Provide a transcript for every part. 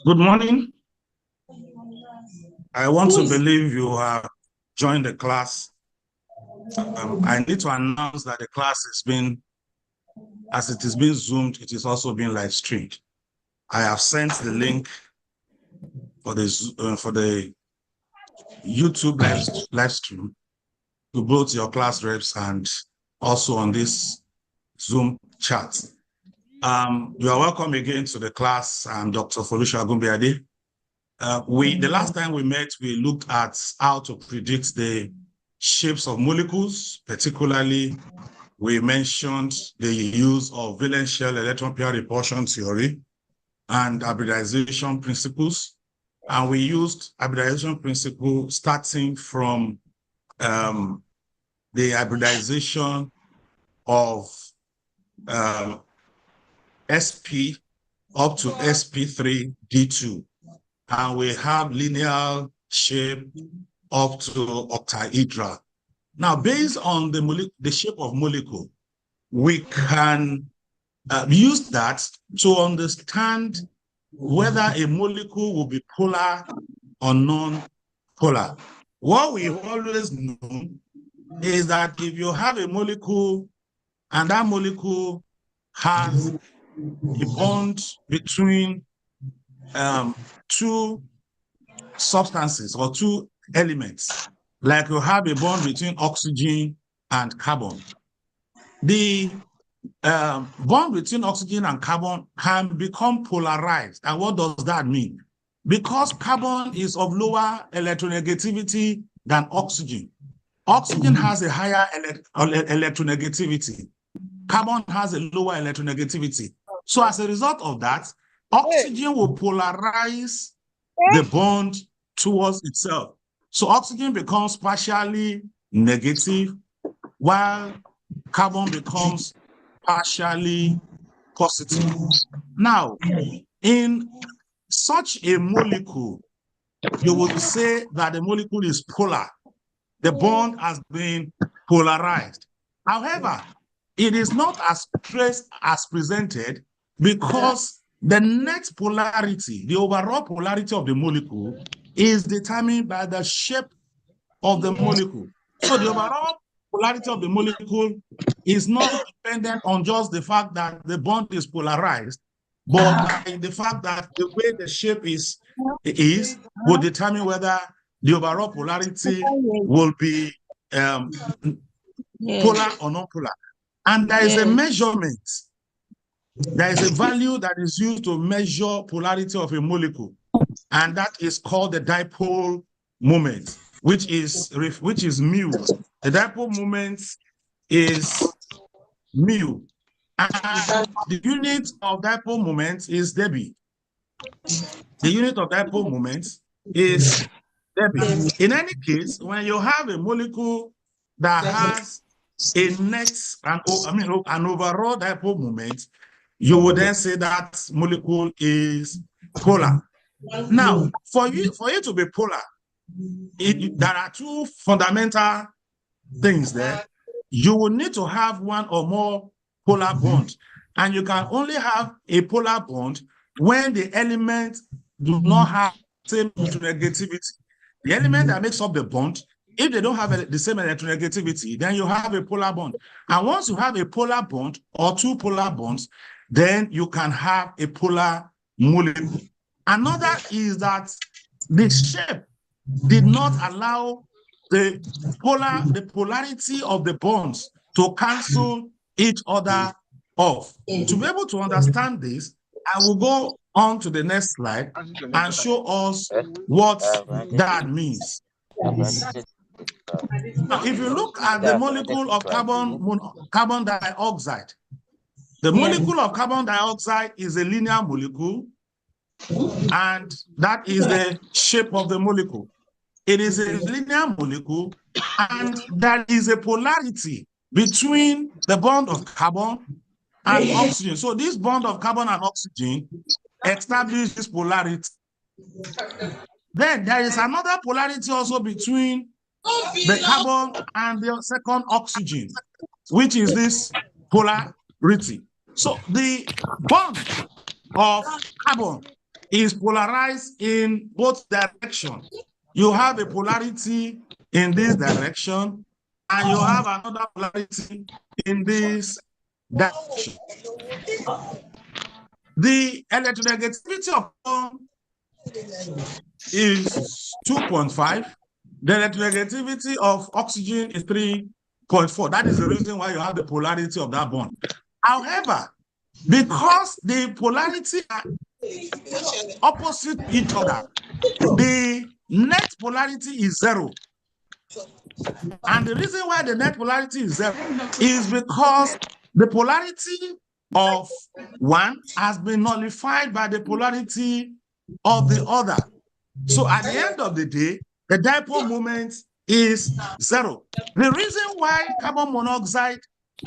Good morning. I want to believe you have joined the class. I need to announce that the class is being, as it is being Zoomed, it is also being live streamed. I have sent the link for the YouTube live stream to both your class reps and also on this Zoom chat. You are welcome again to the class. I'm Dr. Folusha Gumbiade. The last time we met, we looked at how to predict the shapes of molecules. Particularly, we mentioned the use of valence shell electron pair repulsion theory and hybridization principles. And we used hybridization principle starting from the hybridization of sp up to sp3d2. And we have linear shape up to octahedral. Now, based on the shape of molecule, we can use that to understand whether a molecule will be polar or non-polar. What we've always known is that if you have a molecule and that molecule has a bond between two substances or two elements, like you have a bond between oxygen and carbon. The bond between oxygen and carbon can become polarized. And what does that mean? Because carbon is of lower electronegativity than oxygen. Oxygen has a higher electronegativity. Carbon has a lower electronegativity. So as a result of that, oxygen will polarize the bond towards itself. So oxygen becomes partially negative, while carbon becomes partially positive. Now, in such a molecule, you would say that the molecule is polar. The bond has been polarized. However, it is not as straight as presented because the net polarity, the overall polarity of the molecule, is determined by the shape of the molecule. So the overall polarity of the molecule is not dependent on just the fact that the bond is polarized, but by the fact that the way the shape will determine whether the overall polarity will be polar or non-polar. And there is a measurement. There is a value that is used to measure polarity of a molecule, and that is called the dipole moment, which is mu. The dipole moment is mu, and the unit of dipole moment is Debbie. The unit of dipole moment is Debbie. In any case, when you have a molecule that has a net, an overall dipole moment, you would then say that molecule is polar. Now, for you to be polar, there are two fundamental things there. You will need to have one or more polar bonds, and you can only have a polar bond when the elements do not have the same electronegativity. The element that makes up the bond, if they don't have the same electronegativity, then you have a polar bond. And once you have a polar bond or two polar bonds, then you can have a polar molecule. Another is that the shape did not allow the polarity of the bonds to cancel each other off. To be able to understand this, I will go on to the next slide and show us what that means. Now, if you look at the molecule of carbon dioxide, the molecule of carbon dioxide is a linear molecule, and that is the shape of the molecule. It is a linear molecule, and there is a polarity between the bond of carbon and oxygen. So this bond of carbon and oxygen establishes polarity. Then there is another polarity also between the carbon and the second oxygen, which is this polar polarity. So the bond of carbon is polarized in both directions. You have a polarity in this direction, and you have another polarity in this direction. The electronegativity of carbon is 2.5. The electronegativity of oxygen is 3.4. That is the reason why you have the polarity of that bond. However, because the polarity are opposite each other, the net polarity is 0. And the reason why the net polarity is 0 is because the polarity of one has been nullified by the polarity of the other. So at the end of the day, the dipole moment is 0. The reason why carbon monoxide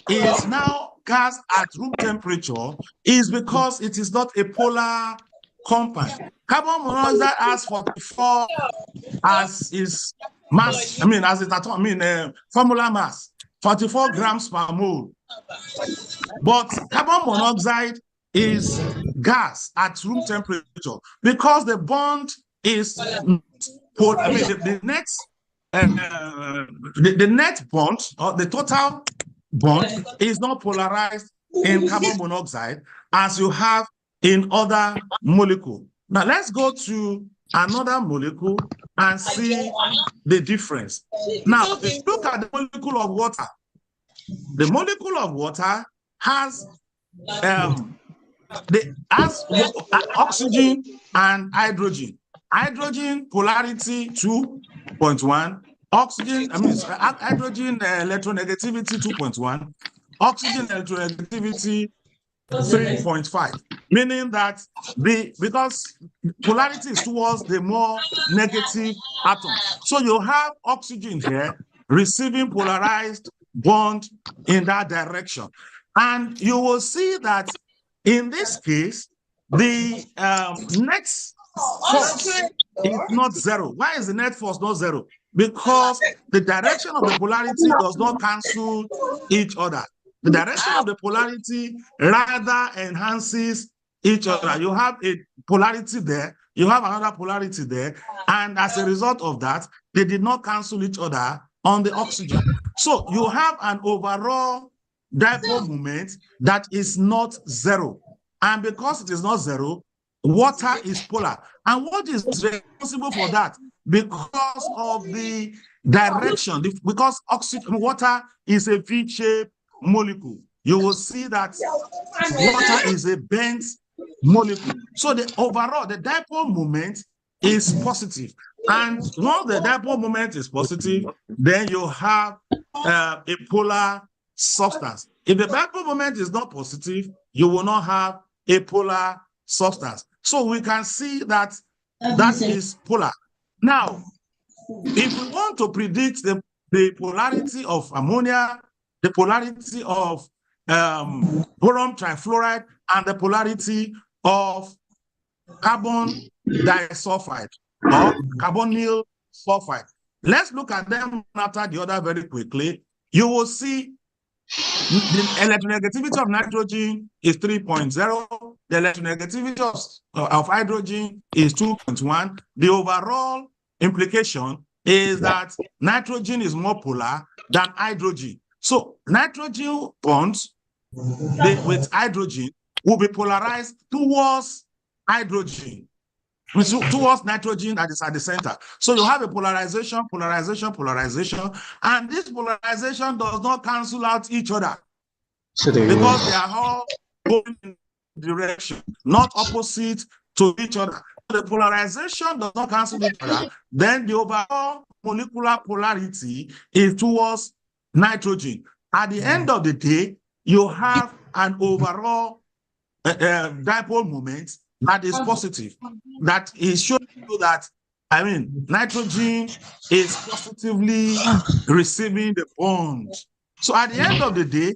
is now gas at room temperature is because it is not a polar compound. Carbon monoxide has 44 as its mass, as its formula mass, 44 grams per mole. But carbon monoxide is gas at room temperature because the bond is the net bond or the total bond is not polarized in carbon monoxide as you have in other molecules. Now let's go to another molecule and see the difference. Now, if you look at the molecule of water, the molecule of water has oxygen and hydrogen. Hydrogen polarity 2.1, oxygen, hydrogen electronegativity 2.1, oxygen electronegativity 3.5, meaning that because polarity is towards the more negative atom. So you have oxygen here receiving polarized bond in that direction. And you will see that in this case, the net force is not 0. Why is the net force not 0? Because the direction of the polarity does not cancel each other. The direction of the polarity rather enhances each other. You have a polarity there, you have another polarity there, and as a result of that, they did not cancel each other on the oxygen. So you have an overall dipole moment that is not 0. And because it is not 0, water is polar. And what is responsible for that? Because of the direction, because water is a V-shaped molecule. You will see that water is a bent molecule. So the overall, the dipole moment is positive. And once the dipole moment is positive, then you have a polar substance. If the dipole moment is not positive, you will not have a polar substance. So we can see that that is polar. Now, if we want to predict the polarity of ammonia, the polarity of boron trifluoride, and the polarity of carbon disulfide or carbonyl sulfide, let's look at them after the other very quickly. You will see the electronegativity of nitrogen is 3.0. The electronegativity of hydrogen is 2.1. The overall implication is that nitrogen is more polar than hydrogen. So nitrogen bonds with hydrogen will be polarized towards hydrogen, towards nitrogen that is at the center. So you have a polarization, and this polarization does not cancel out each other because they are all going in direction, not opposite to each other. The polarization does not cancel each other, then the overall molecular polarity is towards nitrogen. At the end of the day, you have an overall dipole moment that is positive. That is showing you that, nitrogen is positively receiving the bond. So at the end of the day,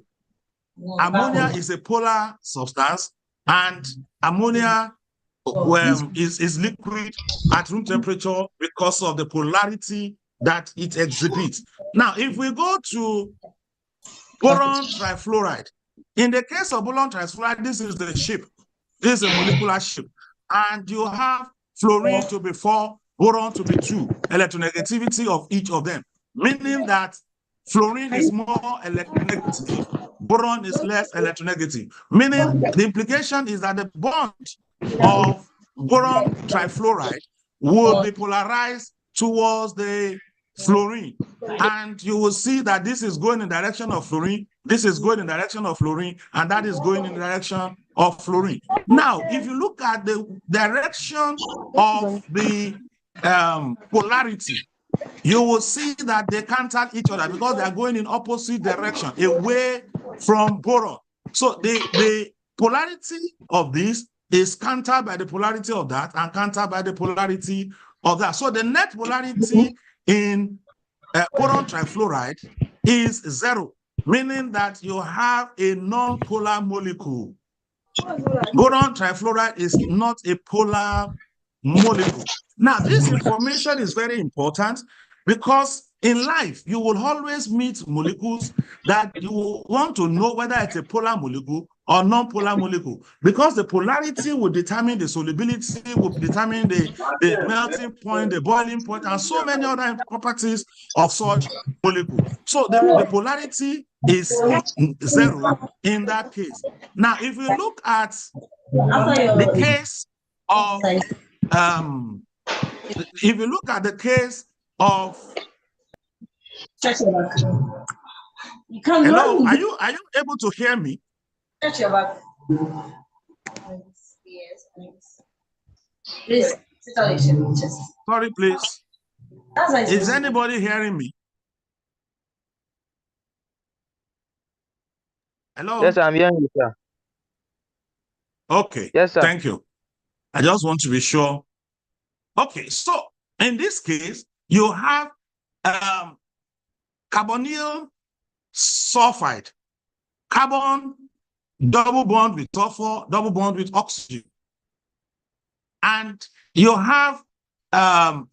ammonia is a polar substance, and ammonia is liquid at room temperature because of the polarity that it exhibits. Now, if we go to boron trifluoride, in the case of boron trifluoride, this is the shape. This is a molecular shape. And you have fluorine to be 4, boron to be 2, electronegativity of each of them, meaning that fluorine is more electronegative, boron is less electronegative, meaning the implication is that the bond of boron trifluoride will be polarized towards the fluorine. And you will see that this is going in the direction of fluorine, this is going in the direction of fluorine, and that is going in the direction of fluorine. Now, if you look at the direction of the polarity, you will see that they cancel each other because they are going in opposite direction, away from boron. So the polarity of this is countered by the polarity of that and countered by the polarity of that. So the net polarity in boron trifluoride is 0, meaning that you have a non-polar molecule. Boron trifluoride is not a polar molecule. Now, this information is very important because in life, you will always meet molecules that you will want to know whether it's a polar molecule or non-polar molecule, because the polarity will determine the solubility, will determine the melting point, the boiling point, and so many other properties of such molecule. So the polarity is 0 in that case. Now, if we look at the case of if you look at the case of hello, are you able to hear me? Stretch your back. Yes. Please sit on your chest. Sorry, please. Is anybody hearing me? Hello? Yes, I'm hearing you, sir. Okay. Yes, sir. Thank you. I just want to be sure. Okay, so in this case, you have carbonyl sulfide, carbon double bond with sulfur, double bond with oxygen. And you have carbon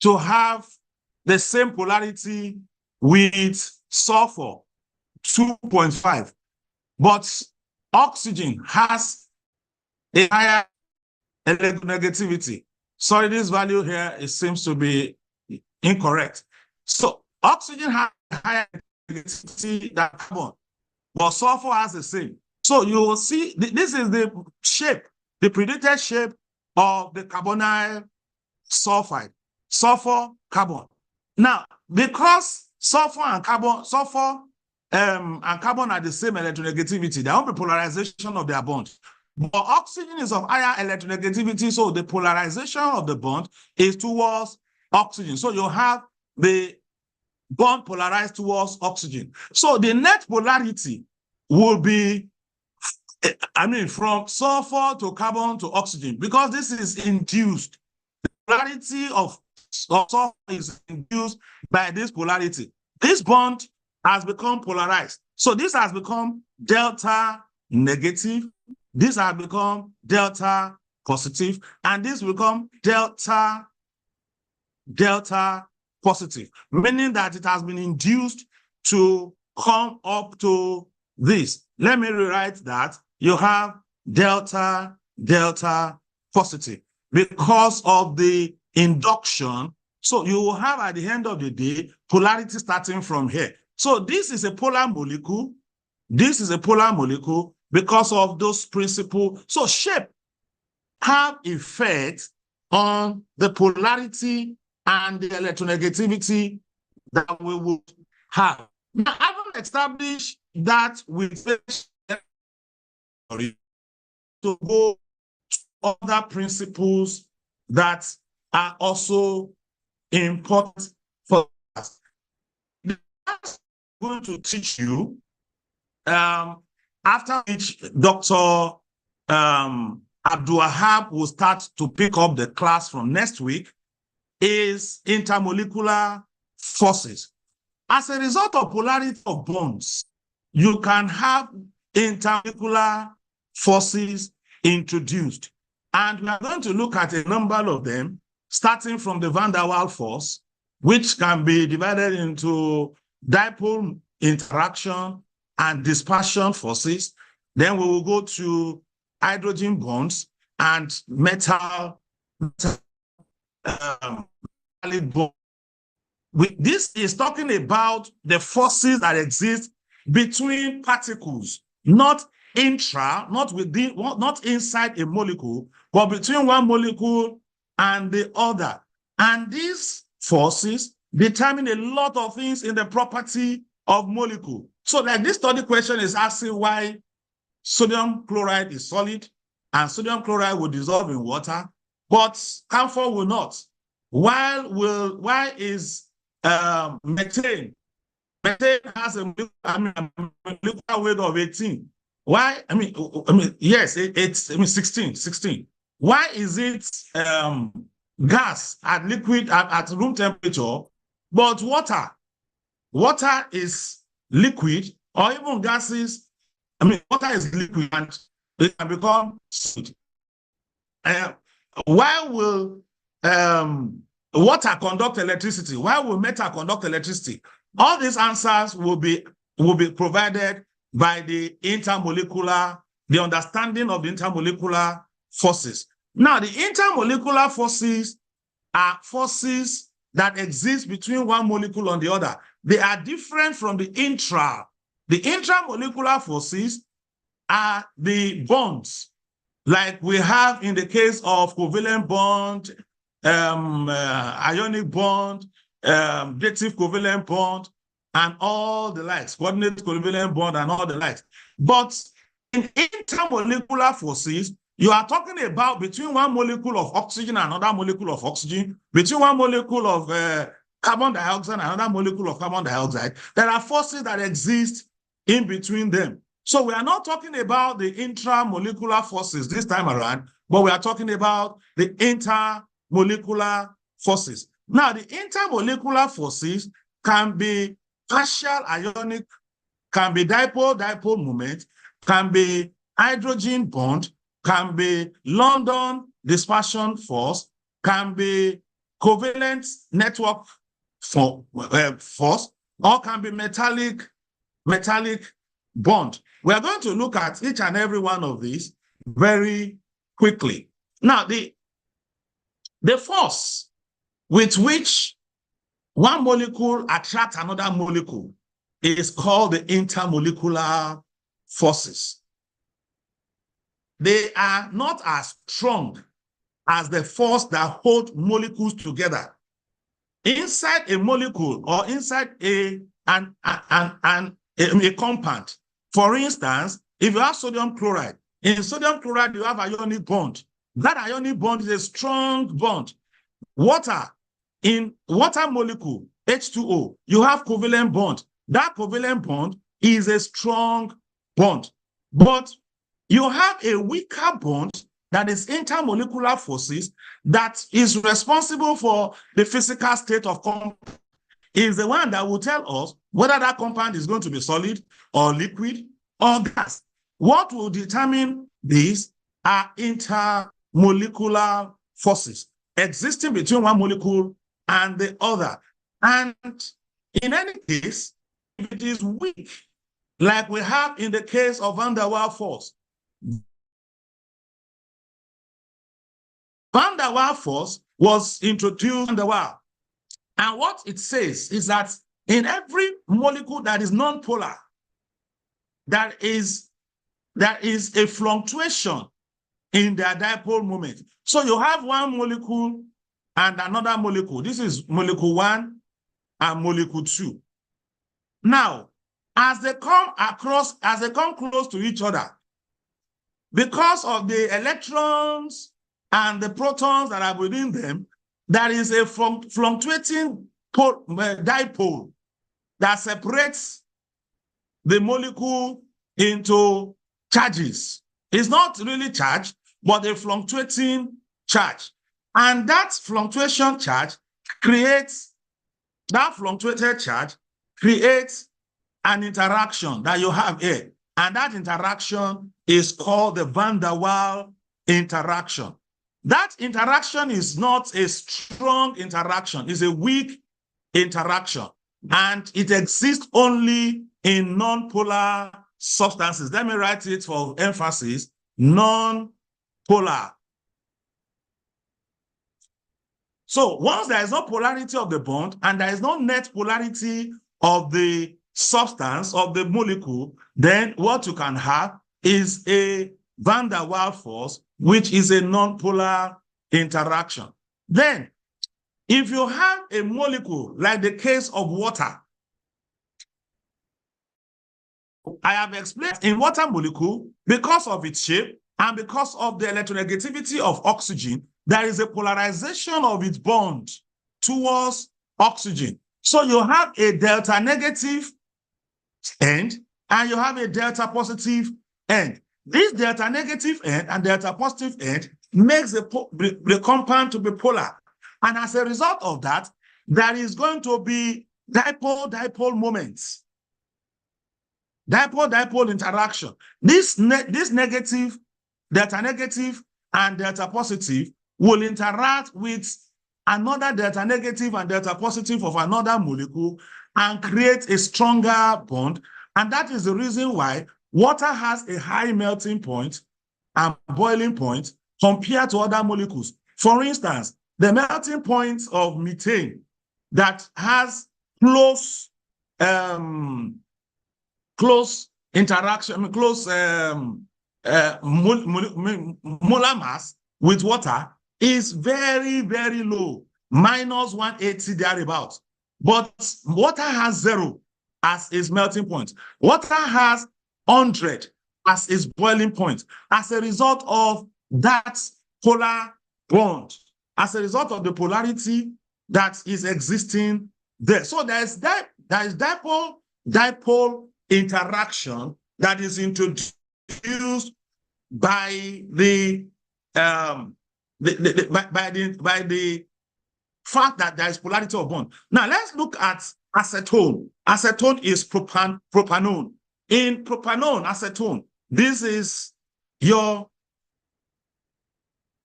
to have the same polarity with sulfur, 2.5. But oxygen has a higher electronegativity. Sorry, this value here, it seems to be incorrect. So oxygen has a higher electronegativity than carbon, but sulfur has the same. So you will see, this is the shape, the predicted shape of the carbonyl sulfide, sulfur, carbon. Now, because sulfur and carbon are the same electronegativity, there won't be polarization of their bond. But oxygen is of higher electronegativity, so the polarization of the bond is towards oxygen. So you have the bond polarized towards oxygen. So the net polarity will be, from sulfur to carbon to oxygen, because this is induced. The polarity of sulfur is induced by this polarity. This bond has become polarized. So this has become delta negative. This has become delta positive, and this will become delta positive, meaning that it has been induced to come up to this. Let me rewrite that. You have delta positive because of the induction. So you will have, at the end of the day, polarity starting from here. So this is a polar molecule. This is a polar molecule because of those principles. So shape have effect on the polarity and the electronegativity that we would have. Now, having established that with to go to other principles that are also important for us. I'm going to teach you, after which Dr. Abdulwahab will start to pick up the class from next week, is intermolecular forces. As a result of polarity of bonds, you can have intermolecular forces introduced. And we are going to look at a number of them, starting from the van der Waals force, which can be divided into dipole interaction, and dispersion forces. Then we will go to hydrogen bonds and metal bonds. This is talking about the forces that exist between particles, not within, not inside a molecule, but between one molecule and the other. And these forces determine a lot of things in the property of molecule. So like this study question is asking why sodium chloride is solid and sodium chloride will dissolve in water, but camphor will not. Why is methane has a molecular weight of 18? Why? Yes, it's 16. Why is it gas at liquid at room temperature, but water is liquid, or even gases? Water is liquid and it can become solid. Why will water conduct electricity? Why will metal conduct electricity? All these answers will be provided by the understanding of the intermolecular forces. Now, the intermolecular forces are forces that exist between one molecule and the other. They are different from the intra. The intramolecular forces are the bonds, like we have in the case of covalent bond, ionic bond, dative covalent bond, and all the likes, coordinate covalent bond and all the likes. But in intermolecular forces, you are talking about between one molecule of oxygen and another molecule of oxygen, between one molecule of carbon dioxide and another molecule of carbon dioxide. There are forces that exist in between them. So we are not talking about the intramolecular forces this time around, but we are talking about the intermolecular forces. Now, the intermolecular forces can be partial ionic, can be dipole-dipole moment, can be hydrogen bond, can be London dispersion force, can be covalent network force, or can be metallic bond. We are going to look at each and every one of these very quickly. Now, the force with which one molecule attracts another molecule is called the intermolecular forces. They are not as strong as the force that holds molecules together. Inside a molecule or inside a compound, for instance, if you have sodium chloride, in sodium chloride you have ionic bond. That ionic bond is a strong bond. In water molecule, H2O, you have covalent bond. That covalent bond is a strong bond. But you have a weaker bond that is intermolecular forces that is responsible for the physical state of compound. Is the one that will tell us whether that compound is going to be solid or liquid or gas. What will determine these are intermolecular forces existing between one molecule and the other. And in any case, if it is weak, like we have in the case of van der Waals force, van der Waals force was introduced van der Waals. And what it says is that in every molecule that is non-polar, there is a fluctuation in their dipole moment. So you have one molecule and another molecule. This is molecule 1 and molecule 2. Now, as they come close to each other, because of the electrons and the protons that are within them, there is a fluctuating dipole that separates the molecule into charges. It's not really charged, but a fluctuating charge. And that fluctuated charge creates an interaction that you have here. And that interaction is called the van der Waals interaction. That interaction is not a strong interaction, it's a weak interaction. and it exists only in non-polar substances. Let me write it for emphasis, non-polar. So once there is no polarity of the bond and there is no net polarity of the substance, of the molecule, then what you can have is a van der Waals force, which is a non-polar interaction. Then, if you have a molecule, like the case of water, I have explained in water molecule, because of its shape and because of the electronegativity of oxygen, there is a polarization of its bond towards oxygen. So you have a delta negative end and you have a delta positive end. This delta negative end and delta positive end makes the compound to be polar. And as a result of that, there is going to be dipole-dipole moments. Dipole-dipole interaction. This negative, delta negative, and delta positive will interact with another delta negative and delta positive of another molecule and create a stronger bond. And that is the reason why water has a high melting point and boiling point compared to other molecules. For instance, the melting point of methane that has close interaction, close molar mass with water is very, very low, minus 180 thereabouts. But water has 0 as its melting point. Water has 100 as its boiling point, as a result of that polar bond, as a result of the polarity that is existing there. So there is dipole interaction that is introduced by the fact that there is polarity of bond. Now let's look at acetone. Acetone is propanone. In propanone, acetone, this is your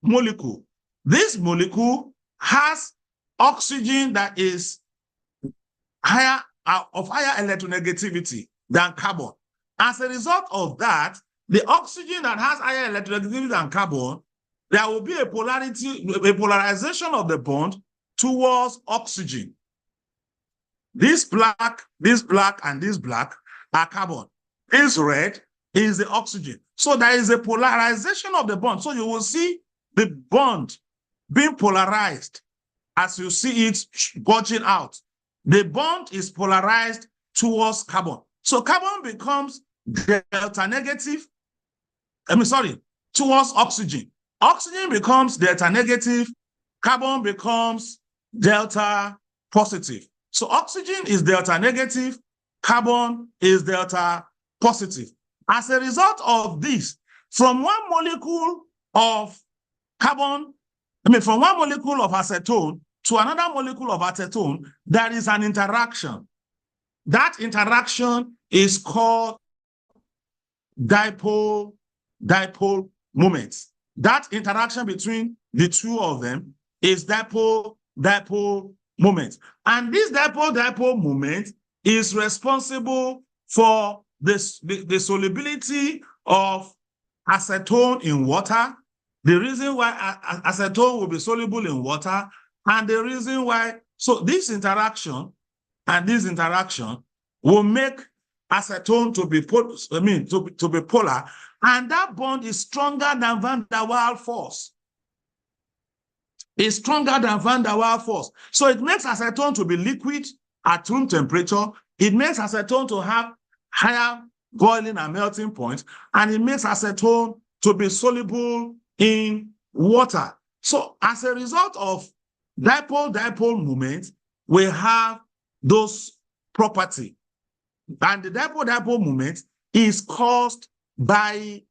molecule. This molecule has oxygen that is higher of higher electronegativity than carbon. As a result of that, the oxygen that has higher electronegativity than carbon, there will be a polarization of the bond towards oxygen. This black, and this black are carbon. This red is the oxygen. So there is a polarization of the bond. So you will see the bond being polarized as you see it bulging out. The bond is polarized towards carbon. So carbon becomes delta negative, towards oxygen. Oxygen becomes delta negative, carbon becomes delta positive. So oxygen is delta negative, carbon is delta positive. As a result of this, from one molecule of carbon, from one molecule of acetone to another molecule of acetone, there is an interaction. That interaction is called dipole moments. That interaction between the two of them is dipole moment. And this dipole moment is responsible for the solubility of acetone in water, the reason why acetone will be soluble in water, and the reason why, so this interaction and this interaction will make acetone to be polar, and that bond is stronger than van der Waals force. It's stronger than van der Waals force. So it makes acetone to be liquid at room temperature. It makes acetone to have higher boiling and melting point, and it makes acetone to be soluble in water. So as a result of dipole moment, we have those properties. And the dipole moment is caused by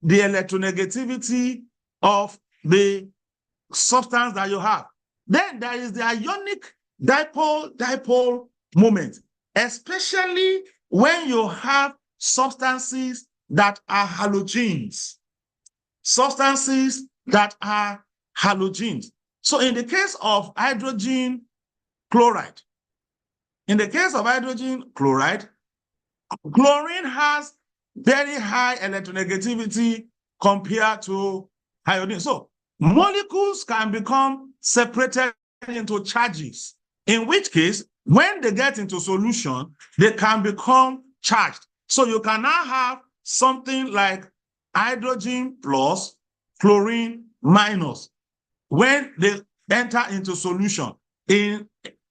the electronegativity of the substance that you have. Then there is the ionic dipole moment, especially when you have substances that are halogens. Substances that are halogens. So in the case of hydrogen chloride, in the case of hydrogen chloride, chlorine has very high electronegativity compared to iodine. So molecules can become separated into charges, in which case, when they get into solution, they can become charged. So you can now have something like hydrogen plus chlorine minus when they enter into solution in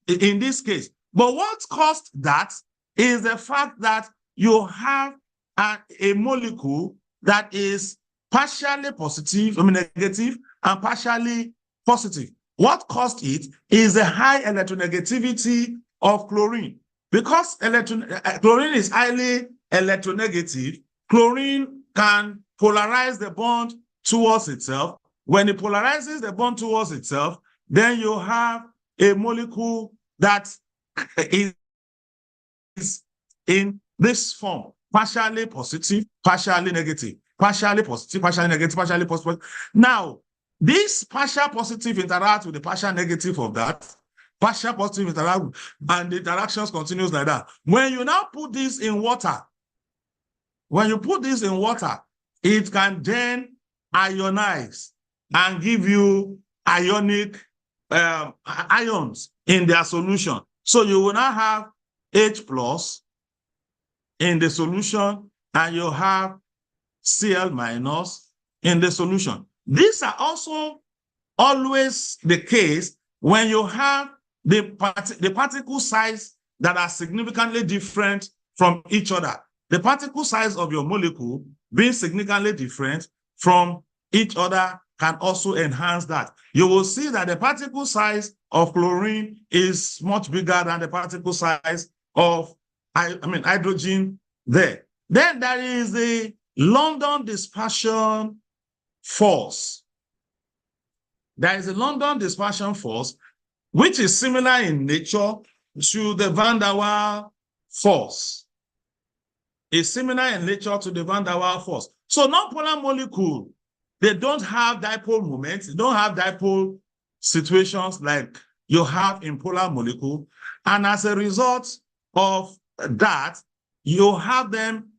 this case. But what caused that is the fact that you have a molecule that is partially positive, negative, and partially positive. What caused it is the high electronegativity of chlorine. Because chlorine is highly electronegative, chlorine can polarize the bond towards itself. When it polarizes the bond towards itself, then you have a molecule that is in this form, partially positive, partially negative, partially positive, partially negative, partially positive. Now, this partial positive interact with the partial negative of that, partial positive interact, and the interactions continues like that. When you now put this in water, it can then ionize and give you ionic ions in their solution. So you will now have H plus in the solution, and you have Cl minus in the solution. These are also always the case when you have the particle size that are significantly different from each other. The particle size of your molecule being significantly different from each other can also enhance that. You will see that the particle size of chlorine is much bigger than the particle size of hydrogen there. Then there is the London dispersion force. There is a London dispersion force, which is similar in nature to the van der Waals force. It's similar in nature to the van der Waals force. So nonpolar molecule, they don't have dipole moments, they don't have dipole situations like you have in polar molecule. And as a result of that, you have them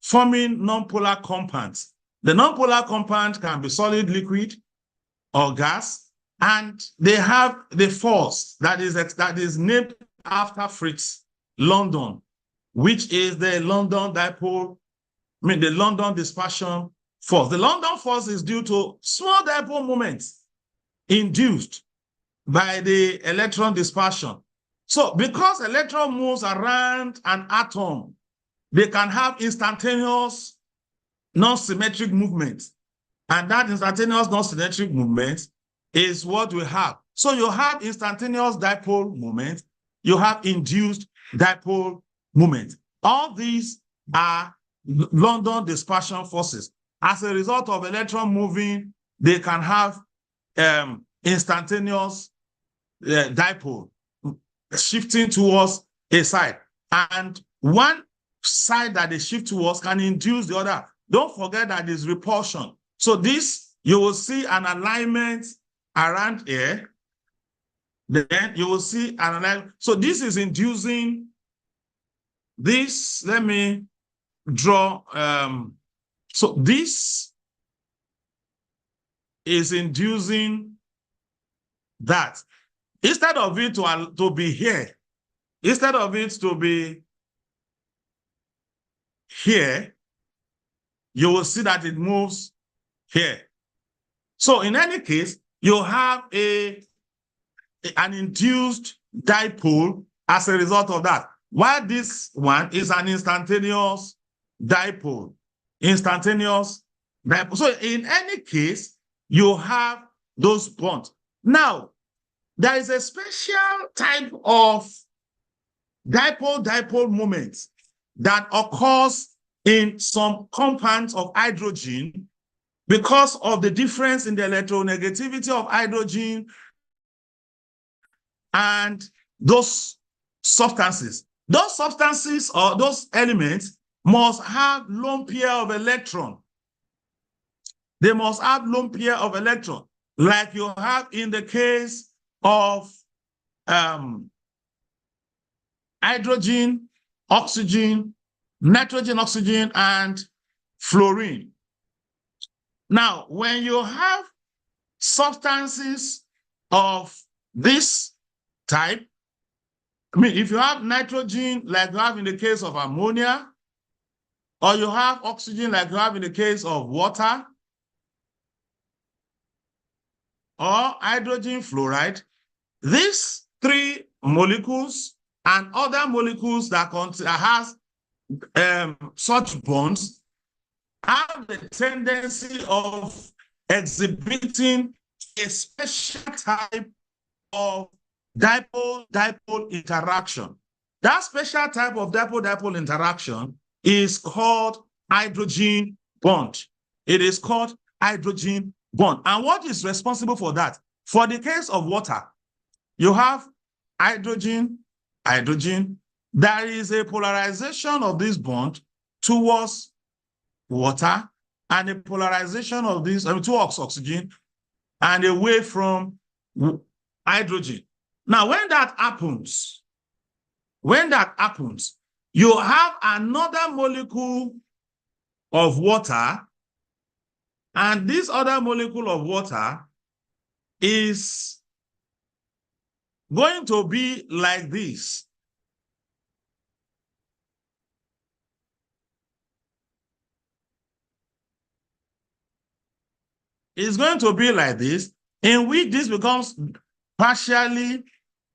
forming nonpolar compounds. The nonpolar compound can be solid, liquid, or gas, and they have the force that is named after Fritz London, which is the London dipole, the London dispersion force. The London force is due to small dipole moments induced by the electron dispersion. So because electron moves around an atom, they can have instantaneous non-symmetric movement. And that instantaneous non-symmetric movement is what we have. So you have instantaneous dipole moment, you have induced dipole moment. All these are London dispersion forces. As a result of electron moving, they can have instantaneous dipole shifting towards a side. And one side that they shift towards can induce the other. Don't forget that there's repulsion. So this, you will see an alignment around here. Then you will see an alignment. So this is inducing this. Let me draw. So this is inducing that. Instead of it to be here, instead of it to be here, you will see that it moves here. So in any case, you have an induced dipole as a result of that. While this one is an instantaneous dipole. Instantaneous dipole. So in any case, you have those bonds. Now, there is a special type of dipole-dipole moment that occurs in some compounds of hydrogen because of the difference in the electronegativity of hydrogen and those substances. Those substances or those elements must have lone pair of electron. They must have lone pair of electron, like you have in the case of hydrogen, oxygen, nitrogen, oxygen, and fluorine. Now, when you have substances of this type, I mean, if you have nitrogen, like you have in the case of ammonia, or you have oxygen, like you have in the case of water, or hydrogen fluoride, these three molecules and other molecules that has such bonds have the tendency of exhibiting a special type of dipole-dipole interaction. That special type of dipole-dipole interaction is called hydrogen bond. It is called hydrogen bond. And what is responsible for that? For the case of water, you have hydrogen, hydrogen. There is a polarization of this bond towards water and a polarization of this towards oxygen and away from hydrogen. Now, when that happens, you have another molecule of water, and this other molecule of water is going to be like this. It's going to be like this, in which this becomes partially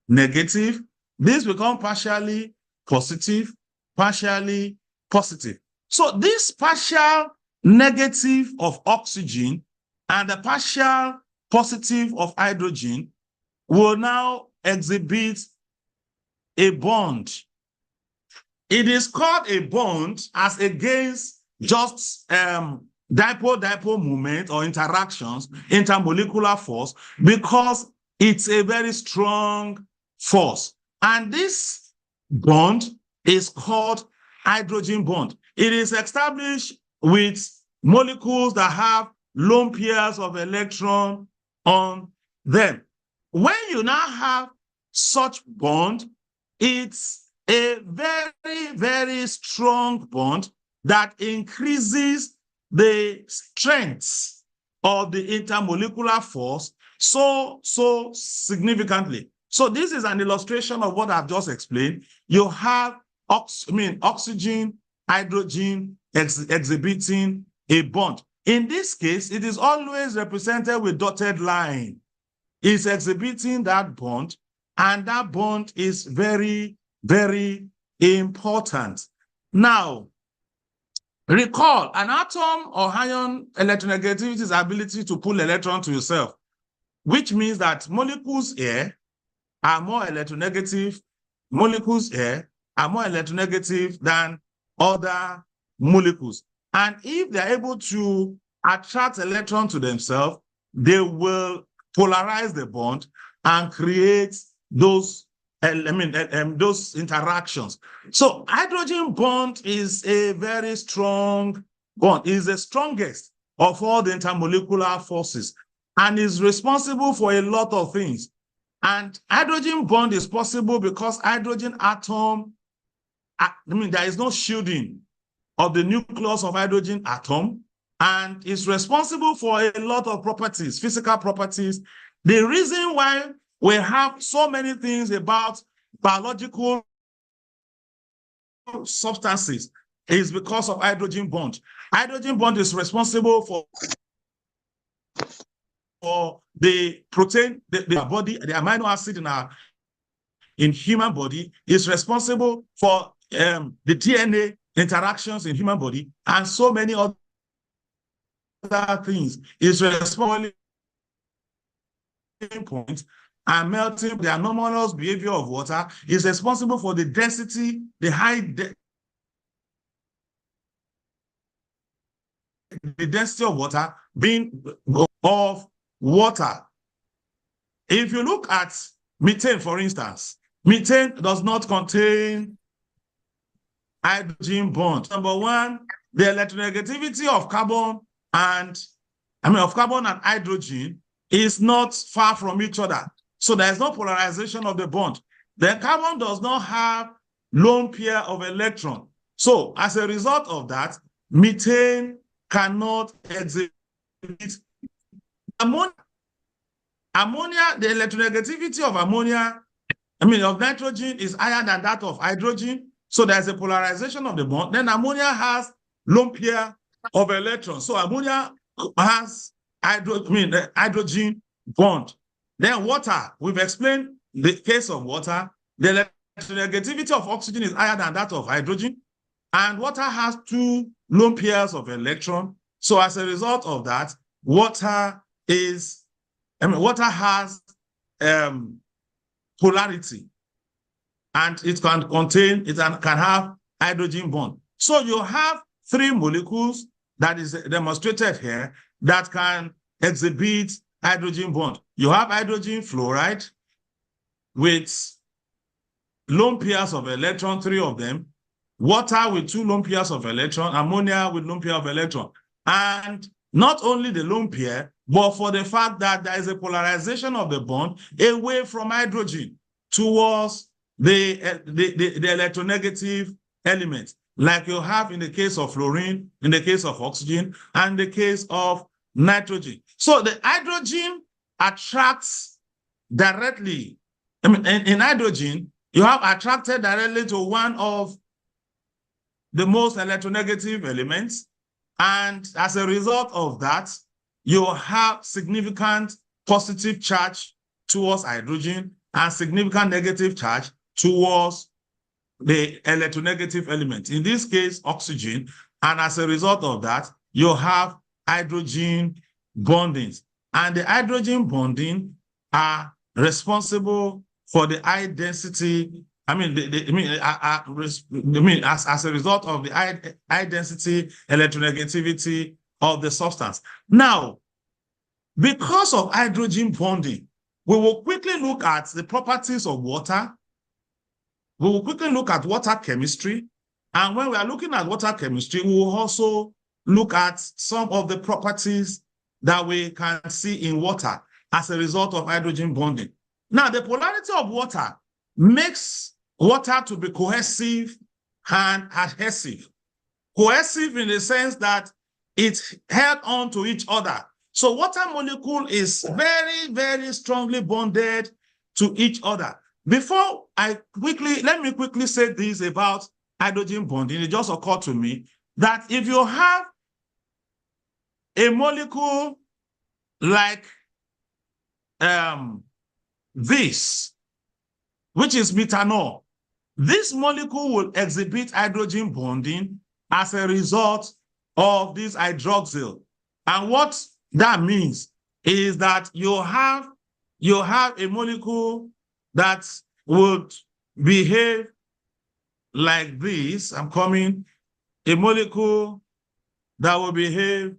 negative, this becomes partially positive, partially positive. So this partial negative of oxygen and the partial positive of hydrogen will now exhibit a bond. It is called a bond as against just dipole-dipole movement or interactions, intermolecular force, because it's a very strong force. And this bond is called hydrogen bond. It is established with molecules that have lone pairs of electrons on them. When you now have such bond, it's a very, very strong bond that increases the strength of the intermolecular force so significantly. So this is an illustration of what I've just explained. You have oxygen, hydrogen exhibiting a bond. In this case, it is always represented with dotted line. It's exhibiting that bond, and that bond is very, very important. Now, recall, an atom or ion electronegativity's ability to pull electron to itself, which means that molecules here are more electronegative. Molecules here are more electronegative than other molecules. And if they're able to attract electrons to themselves, they will polarize the bond and create those those interactions. So hydrogen bond is a very strong bond. It is the strongest of all the intermolecular forces and is responsible for a lot of things. And hydrogen bond is possible because hydrogen atom, there is no shielding of the nucleus of hydrogen atom, and is responsible for a lot of properties, physical properties. The reason why we have so many things about biological substances is because of hydrogen bond. Hydrogen bond is responsible for the protein, the body, the amino acid in human body is responsible for the DNA interactions in human body, and so many other things. Is responsible point and melting the anomalous behavior of water, is responsible for the density, the high the density of water being of water. If you look at methane, for instance, methane does not contain hydrogen bond. Number one, the electronegativity of carbon and hydrogen is not far from each other. So there is no polarization of the bond. The carbon does not have lone pair of electron. So as a result of that, methane cannot exhibit ammonia. Ammonia, the electronegativity of ammonia, of nitrogen is higher than that of hydrogen. So there's a polarization of the bond. Then ammonia has lone pair of electrons. So ammonia has hydrogen bond. Then water, we've explained the case of water. The electronegativity of oxygen is higher than that of hydrogen. And water has two lone pairs of electrons. So as a result of that, water has polarity, and it can have hydrogen bond. So you have three molecules that is demonstrated here that can exhibit hydrogen bond. You have hydrogen fluoride with lone pairs of electron, three of them, water with two lone pairs of electron, ammonia with lone pair of electron. And not only the lone pair, but for the fact that there is a polarization of the bond away from hydrogen towards the electronegative element, like you have in the case of fluorine, in the case of oxygen, and the case of nitrogen. So the hydrogen attracts directly. In hydrogen, you have attracted directly to one of the most electronegative elements. And as a result of that, you have significant positive charge towards hydrogen and significant negative charge towards the electronegative element, in this case, oxygen. And as a result of that, you have hydrogen bondings. And the hydrogen bonding are responsible for the high density, as a result of the high density electronegativity of the substance. Now, because of hydrogen bonding, we will quickly look at the properties of water. We will quickly look at water chemistry. And when we are looking at water chemistry, we will also look at some of the properties that we can see in water as a result of hydrogen bonding. Now, the polarity of water makes water to be cohesive and adhesive. Cohesive in the sense that it's held on to each other. So water molecule is very, very strongly bonded to each other. Before let me quickly say this about hydrogen bonding. It just occurred to me that if you have a molecule like this, which is methanol, this molecule will exhibit hydrogen bonding as a result of this hydroxyl. And what that means is that you have a molecule that would behave like this. A molecule that will behave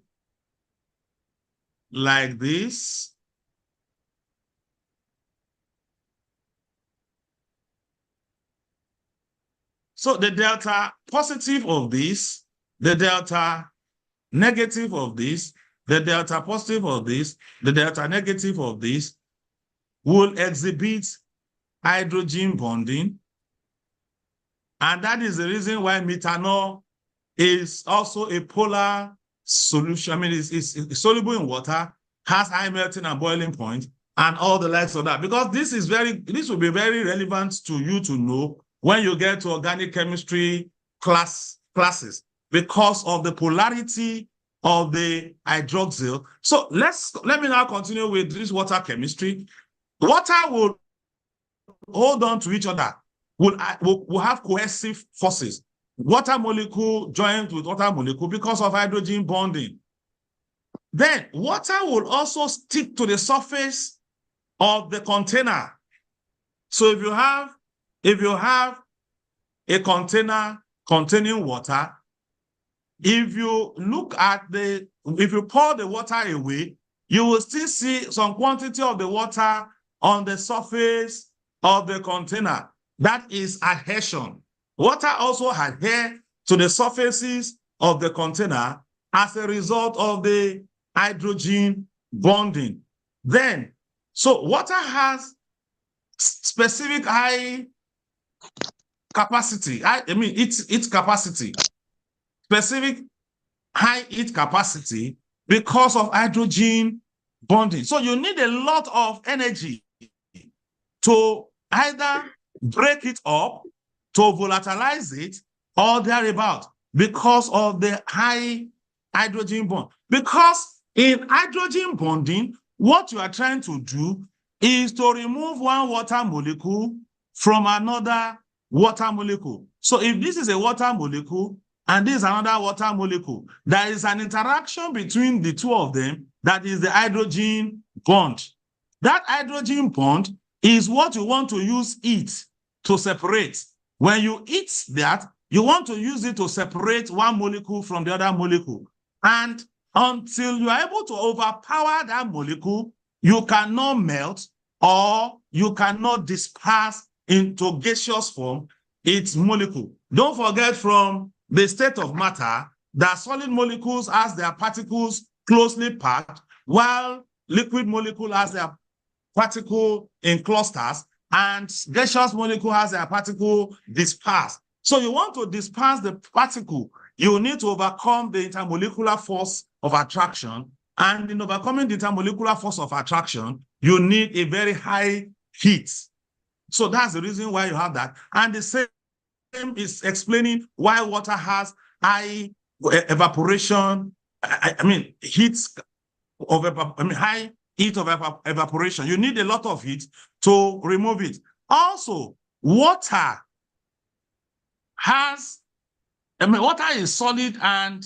like this. So the delta positive of this, the delta negative of this, the delta positive of this, the delta negative of this will exhibit hydrogen bonding. And that is the reason why methanol is also a polar solution. It's soluble in water, has high melting and boiling point, and all the likes of that. Because this will be very relevant to you to know when you get to organic chemistry classes, because of the polarity of the hydroxyl. So let me now continue with this water chemistry. Water will hold on to each other, will have cohesive forces. Water molecule joined with water molecule because of hydrogen bonding. Then water will also stick to the surface of the container. So if you have a container containing water, if you pour the water away, you will still see some quantity of the water on the surface of the container. That is adhesion. Water also adheres to the surfaces of the container as a result of the hydrogen bonding. So water has specific high capacity, its capacity, specific high heat capacity because of hydrogen bonding. So you need a lot of energy to either break it up, to volatilize it, or thereabout because of the high hydrogen bond. Because in hydrogen bonding, what you are trying to do is to remove one water molecule from another water molecule. So if this is a water molecule and this is another water molecule, there is an interaction between the two of them that is the hydrogen bond. That hydrogen bond is what you want to use heat to separate. When you heat that, you want to use it to separate one molecule from the other molecule. And until you are able to overpower that molecule, you cannot melt or you cannot disperse into gaseous form its molecule. Don't forget from the state of matter that solid molecules has their particles closely packed, while liquid molecule has their particle in clusters, and gaseous molecule has their particle dispersed. So you want to disperse the particle, you need to overcome the intermolecular force of attraction. And in overcoming the intermolecular force of attraction, you need a very high heat. So that's the reason why you have that. And the same is explaining why water has high evaporation, heat of high heat of evaporation. You need a lot of heat to remove it. Also, water has, water is solid and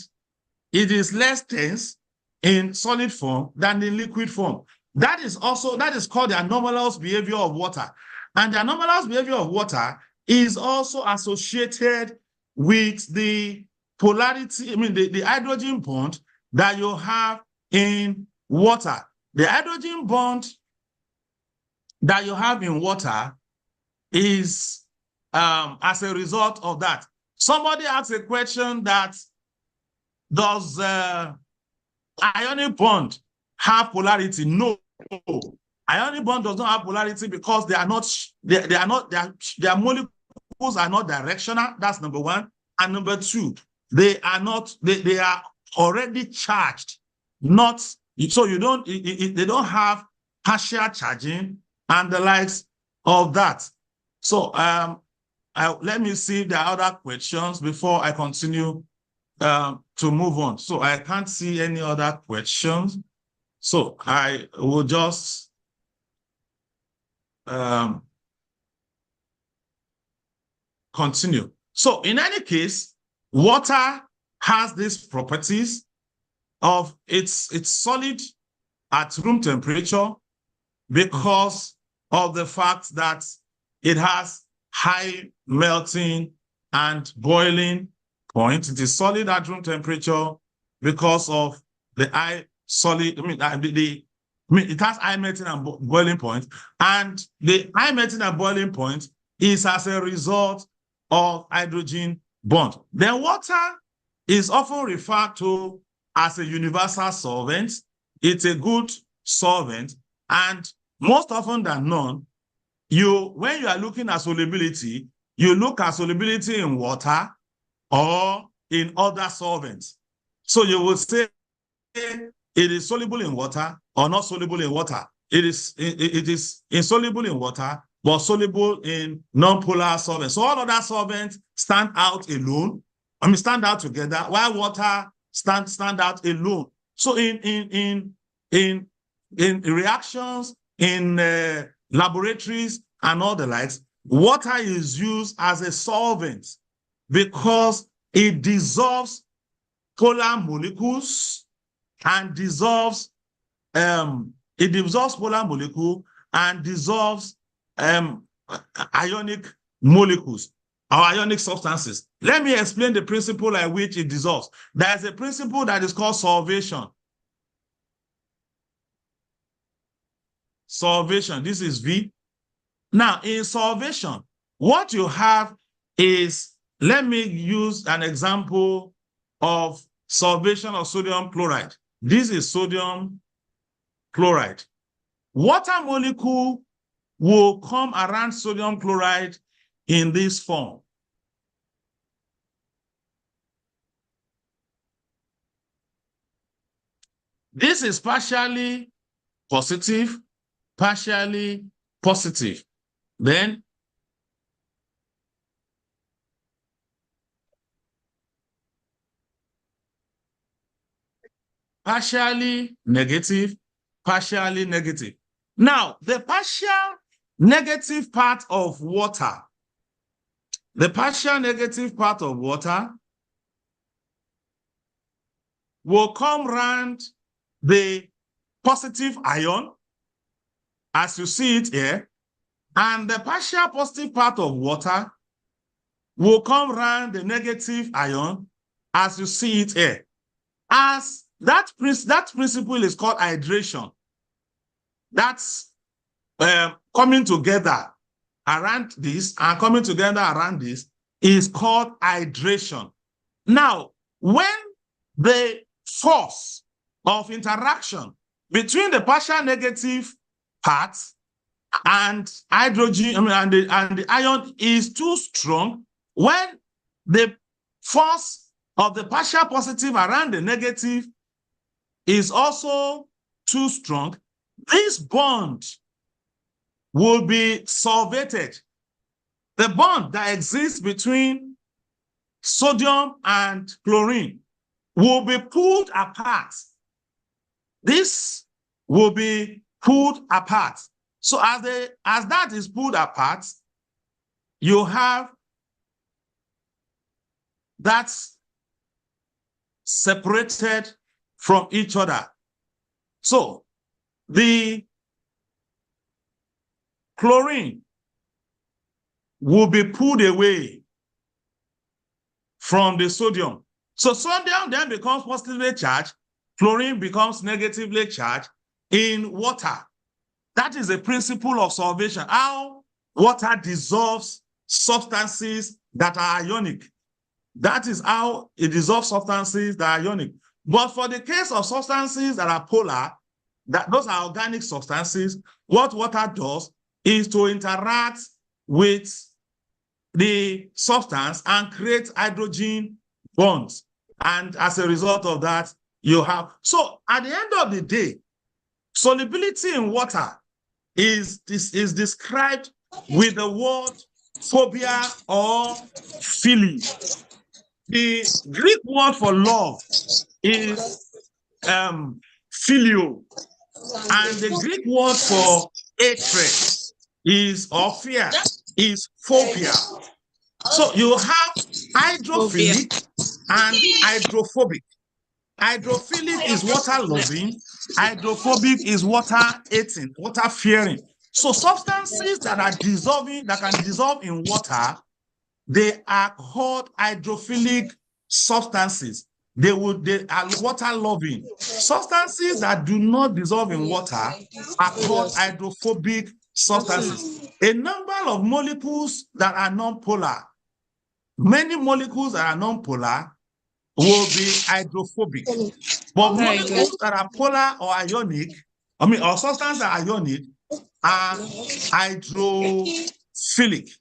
it is less dense in solid form than in liquid form. That is called the anomalous behavior of water. And the anomalous behavior of water is also associated with the polarity, the hydrogen bond that you have in water. The hydrogen bond that you have in water is as a result of that. Somebody asked a question that, does ionic bond have polarity? No. Ionic bond does not have polarity because their molecules are not directional. That's number one. And number two, they are already charged, not so they don't have partial charging and the likes of that. So let me see if there are other questions before I continue to move on. So I can't see any other questions. So I will just continue. So in any case, water has these properties of it's solid at room temperature because of the fact that it has high melting and boiling point. It is solid at room temperature because of the high solid, it has high melting and boiling point. And the high melting and boiling point is as a result of hydrogen bond. Then water is often referred to as a universal solvent. It's a good solvent. And most often than not, when you are looking at solubility, you look at solubility in water or in other solvents. So you will say it is soluble in water or not soluble in water. It is insoluble in water, but soluble in non-polar solvents. So all other solvents stand out alone. Stand out together, while water stand out alone. So in reactions, in laboratories and all the likes, water is used as a solvent because it dissolves polar molecules and dissolves polar molecule and dissolves ionic molecules or ionic substances. Let me explain the principle by which it dissolves. There is a principle that is called solvation. Solvation, this is V. Now, in solvation, what you have is, let me use an example of solvation of sodium chloride. This is sodium chloride. Water molecule will come around sodium chloride in this form. This is partially positive, partially positive. Then partially negative, partially negative. Now, the partial negative part of water, the partial negative part of water will come around the positive ion, as you see it here, and the partial positive part of water will come around the negative ion, as you see it here. As that principle is called hydration. That's coming together around this and coming together around this is called hydration. Now, when the force of interaction between the partial negative parts and hydrogen, and the ion is too strong, when the force of the partial positive around the negative is also too strong, this bond will be solvated. The bond that exists between sodium and chlorine will be pulled apart. This will be pulled apart. So as that is pulled apart, you have that's separated from each other. So the chlorine will be pulled away from the sodium. So sodium then becomes positively charged, chlorine becomes negatively charged in water. That is a principle of solvation, how water dissolves substances that are ionic. That is how it dissolves substances that are ionic. But for the case of substances that are polar, those are organic substances, what water does is to interact with the substance and create hydrogen bonds. And as a result of that, you have... So at the end of the day, solubility in water is described with the word phobia or philia. The Greek word for love is phileo, and the Greek word for hatred is, or fear, is phobia. So you have hydrophilic and hydrophobic. Hydrophilic is water loving, hydrophobic is water hating, water fearing. So substances that are dissolving, that can dissolve in water, they are called hydrophilic substances. They are water loving. Substances that do not dissolve in water are called hydrophobic substances. A number of molecules that are non-polar, many molecules that are non-polar will be hydrophobic. But molecules that are polar or ionic, or substances that are ionic, are hydrophilic.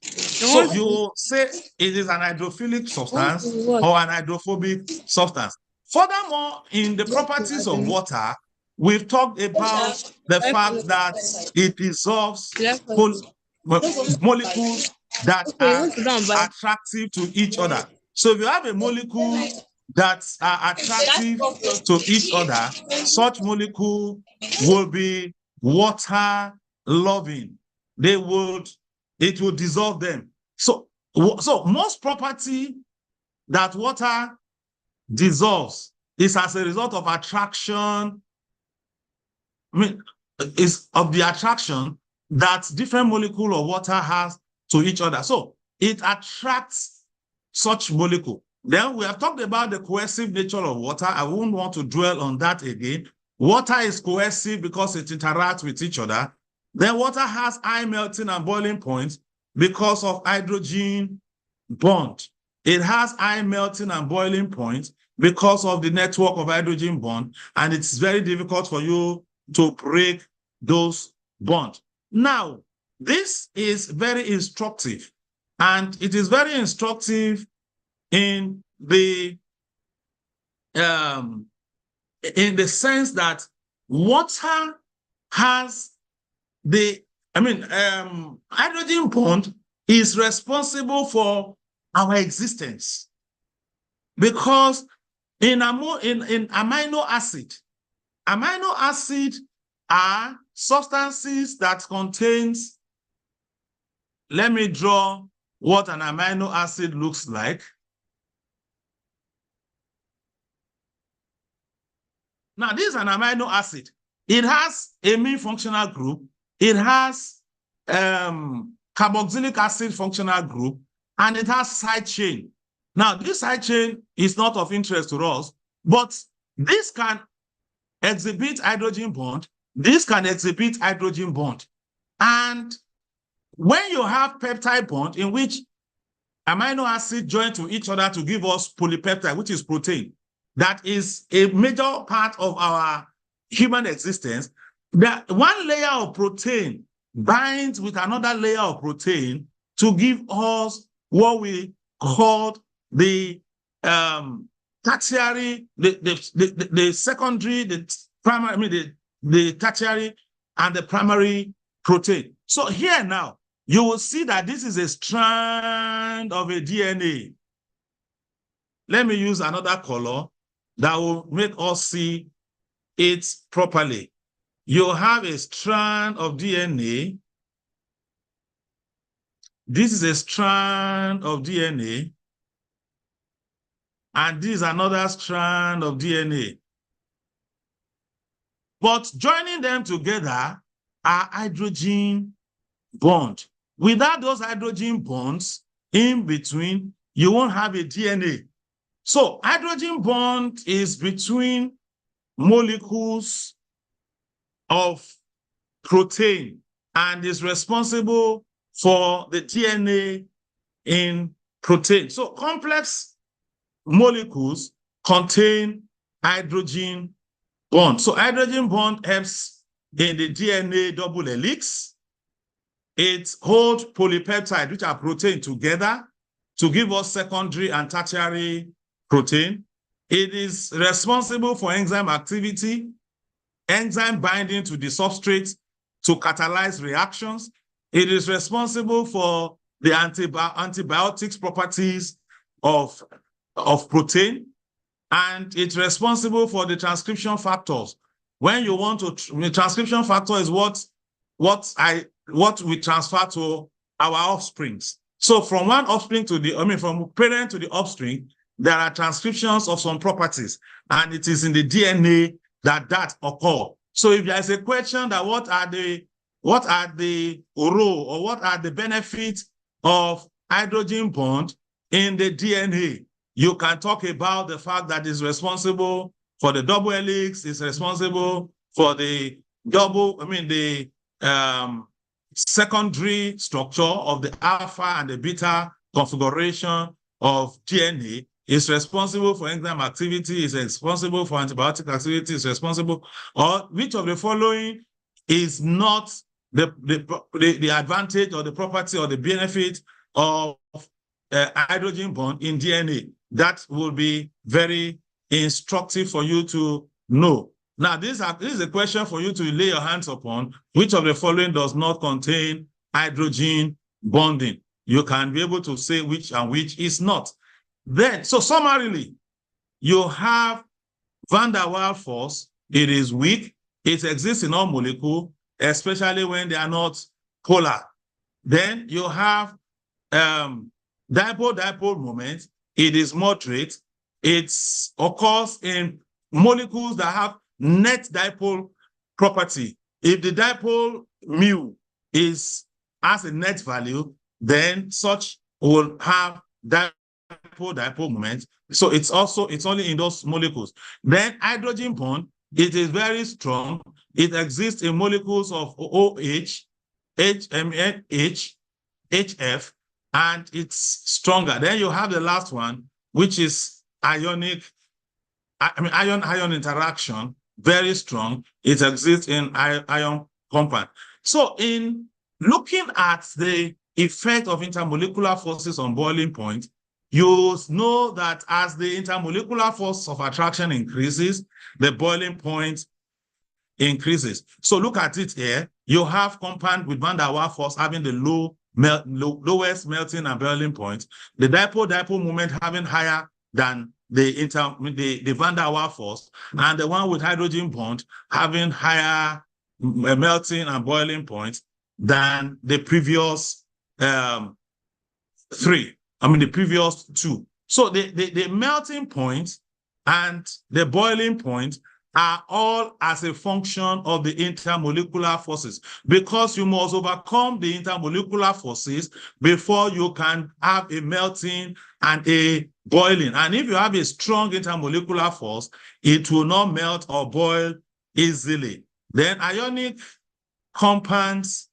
So you say it is an hydrophilic substance or an hydrophobic substance. Furthermore, in the properties of water, we've talked about the fact that it dissolves molecules that are attractive to each other. So if you have a molecule that are attractive to each other, such molecule will be water loving. It will dissolve them. So most property that water dissolves is as a result of attraction. Is of the attraction that different molecule of water has to each other. So it attracts such molecule. Then we have talked about the cohesive nature of water. I won't want to dwell on that again. Water is cohesive because it interacts with each other. Then water has high melting and boiling points because of hydrogen bond. It has high melting and boiling points because of the network of hydrogen bond, and it's very difficult for you to break those bonds. Now, this is very instructive, and it is very instructive in the in the sense that water has hydrogen bond is responsible for our existence, because in amino acid are substances that contains, let me draw what an amino acid looks like. Now, this is an amino acid. It has a main functional group. It has carboxylic acid functional group, and it has side chain. Now, this side chain is not of interest to us, but this can exhibit hydrogen bond. This can exhibit hydrogen bond. And when you have peptide bond in which amino acid join to each other to give us polypeptide, which is protein, that is a major part of our human existence, that one layer of protein binds with another layer of protein to give us what we call the tertiary, the secondary, the primary, the tertiary and the primary protein. So here now, you will see that this is a strand of a DNA. Let me use another color that will make us see it properly. You have a strand of DNA. This is a strand of DNA. And this is another strand of DNA. But joining them together are hydrogen bond. Without those hydrogen bonds in between, you won't have a DNA. So hydrogen bond is between molecules of protein and is responsible for the DNA in protein. So complex molecules contain hydrogen bond. So hydrogen bond helps in the DNA double helix. It holds polypeptide, which are protein, together to give us secondary and tertiary protein. It is responsible for enzyme activity, enzyme binding to the substrate to catalyze reactions. It is responsible for the antibiotics properties of protein, and it's responsible for the transcription factors. When you want to, the transcription factor is what we transfer to our offsprings. So from one offspring to the, from parent to the offspring, there are transcriptions of some properties, and it is in the DNA that occur. So if there is a question that what are the role or what are the benefits of hydrogen bond in the DNA, you can talk about the fact that it's responsible for the double helix, it's responsible for the secondary structure of the alpha and the beta configuration of DNA, is responsible for enzyme activity, is responsible for antibiotic activity, is responsible, or which of the following is not the advantage or the property or the benefit of hydrogen bond in DNA. That will be very instructive for you to know. Now, this is a question for you to lay your hands upon. Which of the following does not contain hydrogen bonding? You can be able to say which and which is not. Then, so summarily, you have van der Waals force. It is weak. It exists in all molecules, especially when they are not polar. Then you have dipole-dipole moment. It is moderate. It occurs in molecules that have net dipole property. If the dipole mu has a net value, then such will have dipole-dipole moment. So it's only in those molecules. Then hydrogen bond, it is very strong. It exists in molecules of OH, HMNH, HF, and it's stronger. Then you have the last one, which is ion-ion interaction, very strong. It exists in ion compound. So in looking at the effect of intermolecular forces on boiling point, you know that as the intermolecular force of attraction increases, the boiling point increases. So look at it here. You have compound with van der Waals force having the lowest melting and boiling point. The dipole moment having higher than the van der Waals force, and the one with hydrogen bond having higher melting and boiling point than the previous the previous two. So the melting point and the boiling point are all as a function of the intermolecular forces, because you must overcome the intermolecular forces before you can have a melting and a boiling. And if you have a strong intermolecular force, it will not melt or boil easily. Then ionic compounds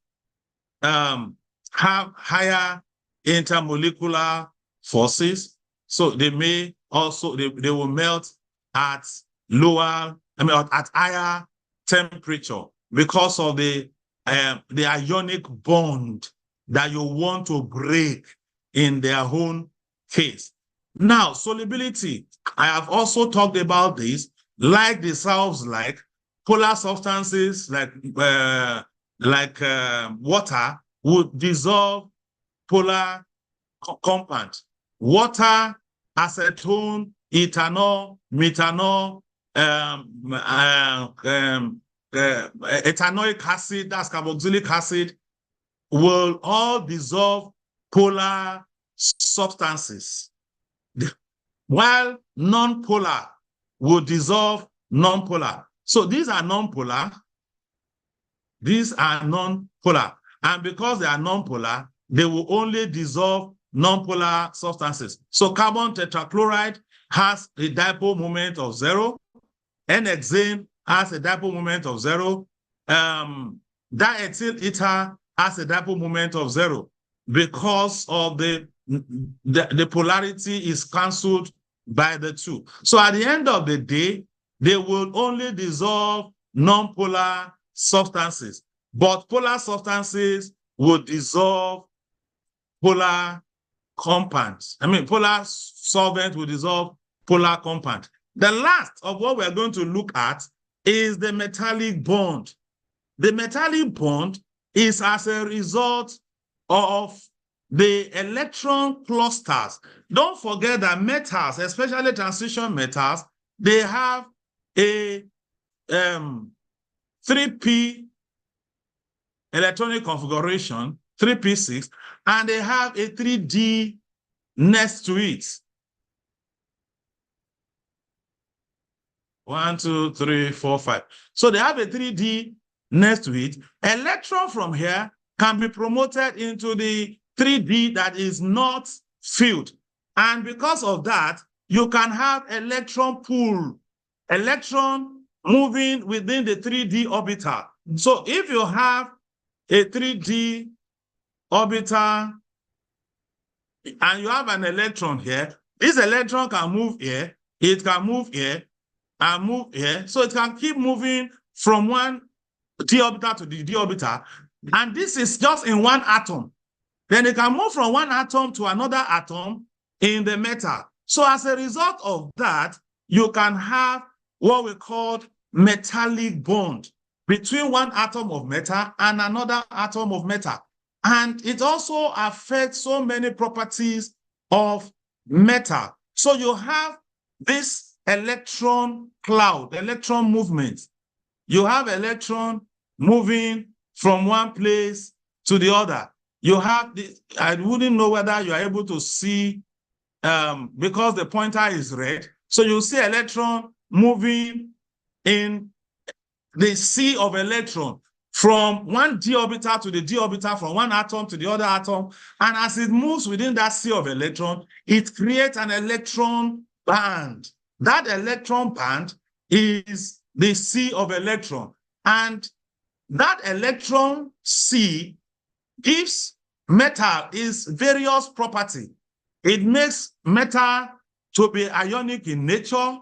have higher intermolecular forces, so they may also they will melt at at higher temperature because of the ionic bond that you want to break in their own case. Now, solubility, I have also talked about this, like dissolves like polar substances like water would dissolve polar compound. Water, acetone, ethanol, methanol, ethanoic acid, that's carboxylic acid, will all dissolve polar substances, while non-polar will dissolve non-polar. So these are non-polar. These are non-polar. And because they are non-polar, they will only dissolve non-polar substances. So carbon tetrachloride has a dipole moment of 0. N-hexane has a dipole moment of 0. Diethyl ether has a dipole moment of 0 because of the polarity is cancelled by the two. So at the end of the day, they will only dissolve non-polar substances, but polar substances will dissolve polar compounds. Polar solvent will dissolve polar compound. The last of what we're going to look at is the metallic bond. The metallic bond is as a result of the electron clusters. Don't forget that metals, especially transition metals, they have a 3p electronic configuration, 3p6, and they have a 3d next to it. 1, 2, 3, 4, 5. So they have a 3d next to it. Electron from here can be promoted into the 3d that is not filled. And because of that, you can have electron pool, electron moving within the 3d orbital. So if you have a 3d orbital and you have an electron here, this electron can move here, it can move here, and move here. So it can keep moving from one d orbital to the d orbital. And this is just in one atom. Then it can move from one atom to another atom in the metal. So as a result of that, you can have what we call metallic bond between one atom of metal and another atom of metal. And it also affects so many properties of metal. So you have this electron cloud, electron movement. You have electron moving from one place to the other. You have this, I wouldn't know whether you are able to see because the pointer is red. So you see electron moving in the sea of electron from one d orbital to the d orbital, from one atom to the other atom. And as it moves within that sea of electron, it creates an electron band. That electron band is the sea of electron. And that electron sea gives metal its various property. It makes metal to be ionic in nature.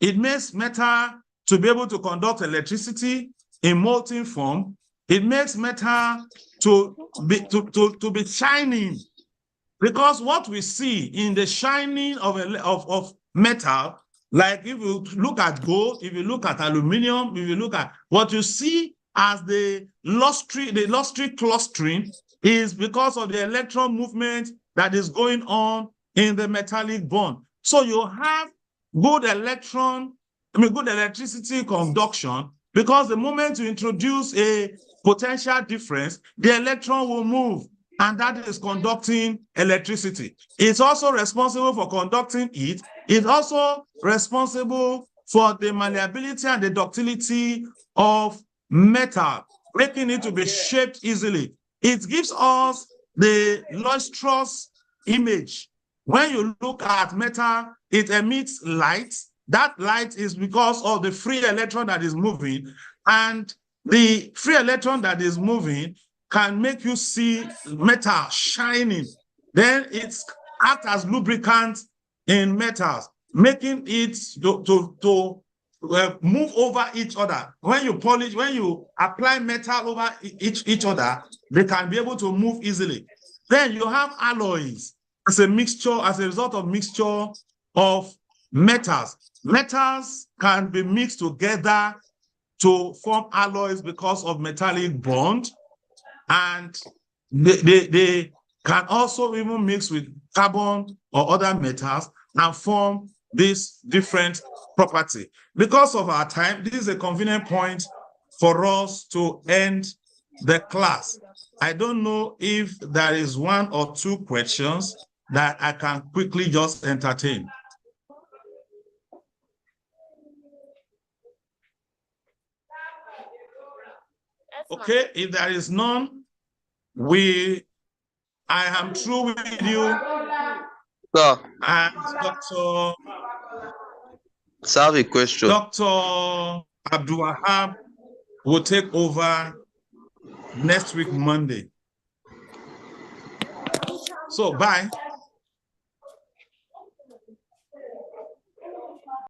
It makes metal to be able to conduct electricity in molten form. It makes metal to be shining Because what we see in the shining of metal, like if you look at gold, if you look at aluminum, if you look at what you see as the lustre clustering is because of the electron movement that is going on in the metallic bond. So you have good electricity conduction, because the moment you introduce a potential difference, the electron will move, and that is conducting electricity. It's also responsible for conducting heat. It's also responsible for the malleability and the ductility of metal, making it to be shaped easily. It gives us the lustrous image. When you look at metal, it emits light. That light is because of the free electron that is moving, and the free electron that is moving can make you see metal shining. Then it acts as lubricant in metals, making it to move over each other. When you polish, when you apply metal over each other, they can be able to move easily. Then you have alloys as a mixture, as a result of mixture of metals. Metals can be mixed together to form alloys because of metallic bond, and they can also even mix with carbon or other metals and form this different property. Because of our time, this is a convenient point for us to end the class. I don't know if there is one or two questions that I can quickly just entertain. Okay, if there is none, I am through with you. Sir, And Dr. I have a question. Dr. Abdul-Wahab will take over next week, Monday. So, bye.